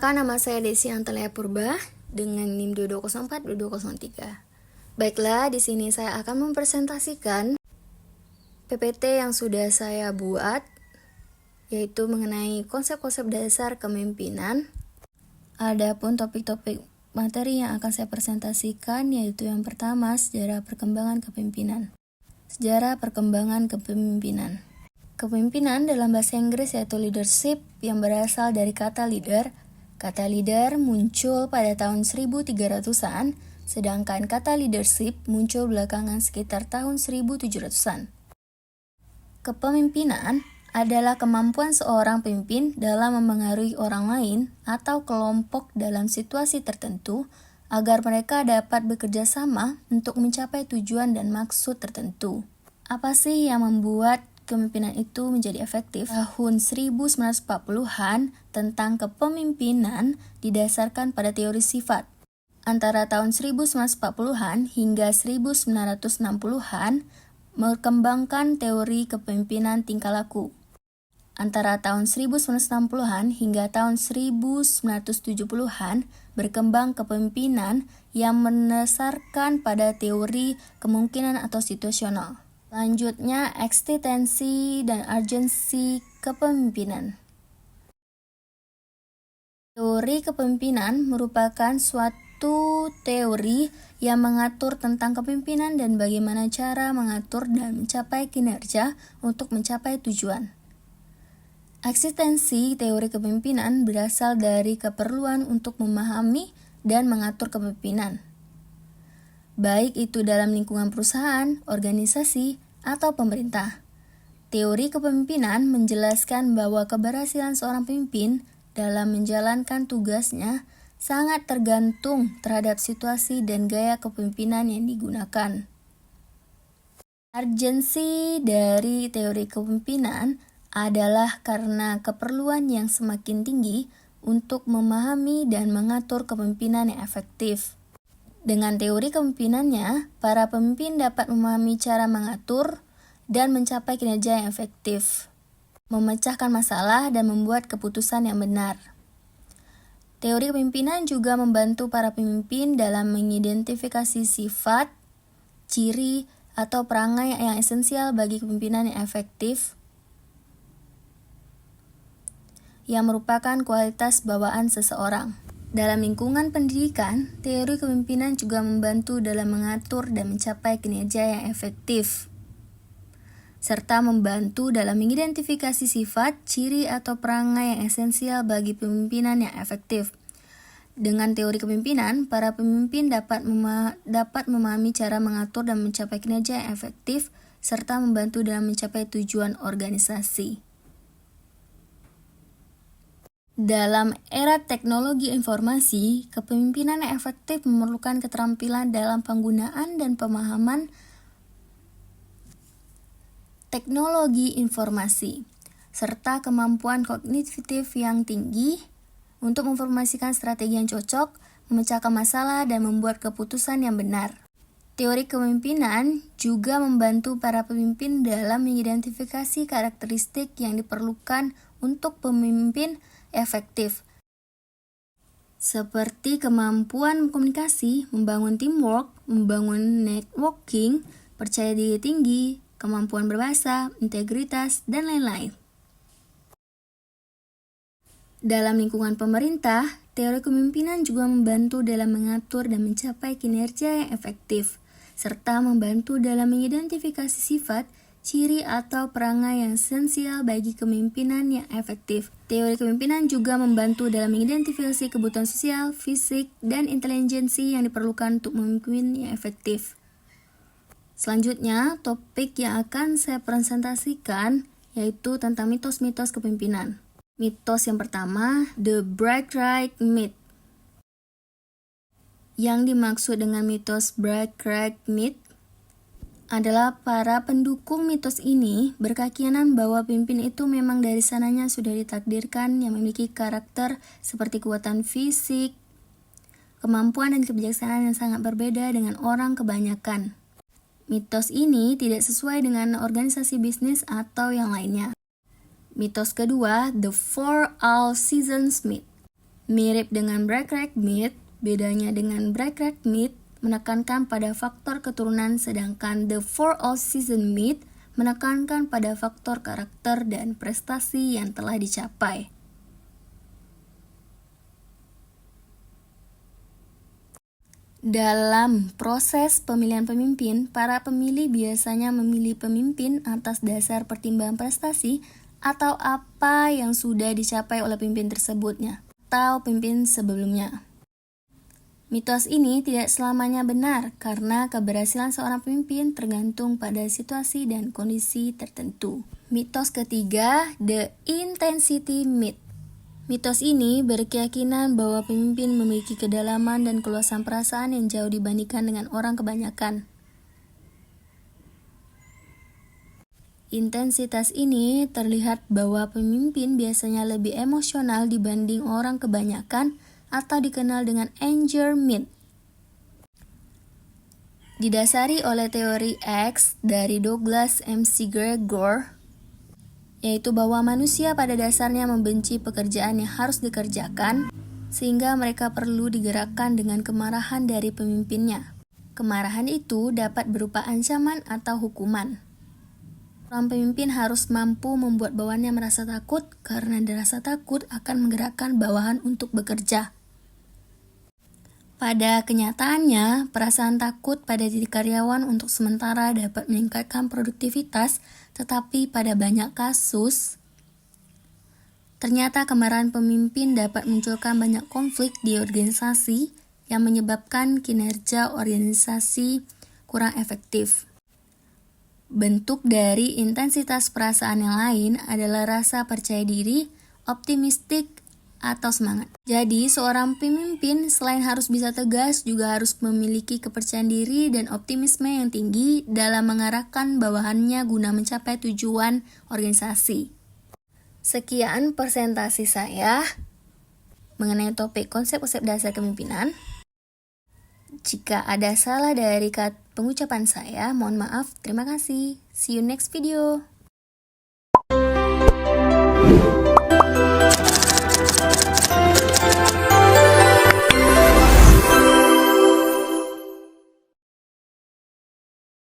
Perkenalkan, nama saya Desi Antalya Purba dengan NIM 2204-2203. Baiklah, di sini saya akan mempresentasikan PPT yang sudah saya buat, yaitu mengenai konsep-konsep dasar kepemimpinan. Adapun topik-topik materi yang akan saya presentasikan yaitu yang pertama, sejarah perkembangan kepemimpinan. Sejarah perkembangan kepemimpinan. Kepemimpinan dalam bahasa Inggris yaitu leadership yang berasal dari kata leader. Kata leader muncul pada tahun 1300-an, sedangkan kata leadership muncul belakangan sekitar tahun 1700-an. Kepemimpinan adalah kemampuan seorang pemimpin dalam memengaruhi orang lain atau kelompok dalam situasi tertentu agar mereka dapat bekerja sama untuk mencapai tujuan dan maksud tertentu. Apa sih yang membuat kepemimpinan itu menjadi efektif? Tahun 1940-an tentang kepemimpinan didasarkan pada teori sifat. Antara tahun 1940-an hingga 1960-an mengembangkan teori kepemimpinan tingkah laku. Antara tahun 1960-an hingga tahun 1970-an berkembang kepemimpinan yang mendasarkan pada teori kemungkinan atau situasional. Selanjutnya, eksistensi dan urgensi kepemimpinan. Teori kepemimpinan merupakan suatu teori yang mengatur tentang kepemimpinan dan bagaimana cara mengatur dan mencapai kinerja untuk mencapai tujuan. Eksistensi teori kepemimpinan berasal dari keperluan untuk memahami dan mengatur kepemimpinan, baik itu dalam lingkungan perusahaan, organisasi, atau pemerintah. Teori kepemimpinan menjelaskan bahwa keberhasilan seorang pemimpin dalam menjalankan tugasnya sangat tergantung terhadap situasi dan gaya kepemimpinan yang digunakan. Urgensi dari teori kepemimpinan adalah karena keperluan yang semakin tinggi untuk memahami dan mengatur kepemimpinan yang efektif. Dengan teori kepemimpinannya, para pemimpin dapat memahami cara mengatur dan mencapai kinerja yang efektif, memecahkan masalah, dan membuat keputusan yang benar. Teori kepemimpinan juga membantu para pemimpin dalam mengidentifikasi sifat, ciri, atau perangai yang esensial bagi kepemimpinan yang efektif, yang merupakan kualitas bawaan seseorang. Dalam lingkungan pendidikan, teori kepemimpinan juga membantu dalam mengatur dan mencapai kinerja yang efektif, serta membantu dalam mengidentifikasi sifat, ciri, atau perangai yang esensial bagi pemimpinan yang efektif. Dengan teori kepemimpinan, para pemimpin dapat memahami cara mengatur dan mencapai kinerja yang efektif, serta membantu dalam mencapai tujuan organisasi. Dalam era teknologi informasi, kepemimpinan yang efektif memerlukan keterampilan dalam penggunaan dan pemahaman teknologi informasi, serta kemampuan kognitif yang tinggi untuk memformulasikan strategi yang cocok, memecahkan masalah, dan membuat keputusan yang benar. Teori kepemimpinan juga membantu para pemimpin dalam mengidentifikasi karakteristik yang diperlukan untuk pemimpin efektif, seperti kemampuan komunikasi, membangun teamwork, membangun networking, percaya diri tinggi, kemampuan berbahasa, integritas, dan lain-lain. Dalam lingkungan pemerintah, teori kepemimpinan juga membantu dalam mengatur dan mencapai kinerja yang efektif, serta membantu dalam mengidentifikasi sifat, ciri, atau perangai yang esensial bagi kepemimpinan yang efektif. Teori kepemimpinan juga membantu dalam mengidentifikasi kebutuhan sosial, fisik, dan intelijensi yang diperlukan untuk memimpin yang efektif. Selanjutnya, topik yang akan saya presentasikan yaitu tentang mitos-mitos kepemimpinan. Mitos yang pertama, The Birthright Myth. Yang dimaksud dengan mitos Birthright Myth adalah para pendukung mitos ini berkeyakinan bahwa pemimpin itu memang dari sananya sudah ditakdirkan yang memiliki karakter seperti kekuatan fisik, kemampuan dan kebijaksanaan yang sangat berbeda dengan orang kebanyakan. Mitos ini tidak sesuai dengan organisasi bisnis atau yang lainnya. Mitos kedua, The Four All Seasons Myth. Mirip dengan Break Myth, bedanya dengan Break Myth menekankan pada faktor keturunan, sedangkan The For All Season Myth menekankan pada faktor karakter dan prestasi yang telah dicapai. Dalam proses pemilihan pemimpin, para pemilih biasanya memilih pemimpin atas dasar pertimbangan prestasi atau apa yang sudah dicapai oleh pemimpin tersebutnya atau pemimpin sebelumnya. Mitos ini tidak selamanya benar karena keberhasilan seorang pemimpin tergantung pada situasi dan kondisi tertentu. Mitos ketiga, The Intensity Myth. Mitos ini berkeyakinan bahwa pemimpin memiliki kedalaman dan keluasan perasaan yang jauh dibandingkan dengan orang kebanyakan. Intensitas ini terlihat bahwa pemimpin biasanya lebih emosional dibanding orang kebanyakan atau dikenal dengan Anger Myth. Didasari oleh teori X dari Douglas McGregor, yaitu bahwa manusia pada dasarnya membenci pekerjaan yang harus dikerjakan, sehingga mereka perlu digerakkan dengan kemarahan dari pemimpinnya. Kemarahan itu dapat berupa ancaman atau hukuman. Seorang pemimpin harus mampu membuat bawahannya merasa takut, karena rasa takut akan menggerakkan bawahan untuk bekerja. Pada kenyataannya, perasaan takut pada diri karyawan untuk sementara dapat meningkatkan produktivitas, tetapi pada banyak kasus, ternyata kemarahan pemimpin dapat munculkan banyak konflik di organisasi yang menyebabkan kinerja organisasi kurang efektif. Bentuk dari intensitas perasaan yang lain adalah rasa percaya diri, optimistik, atau semangat. Jadi, seorang pemimpin selain harus bisa tegas, juga harus memiliki kepercayaan diri dan optimisme yang tinggi dalam mengarahkan bawahannya guna mencapai tujuan organisasi. Sekian presentasi saya mengenai topik konsep-konsep dasar kepemimpinan. Jika ada salah dari pengucapan saya, mohon maaf. Terima kasih. See you next video.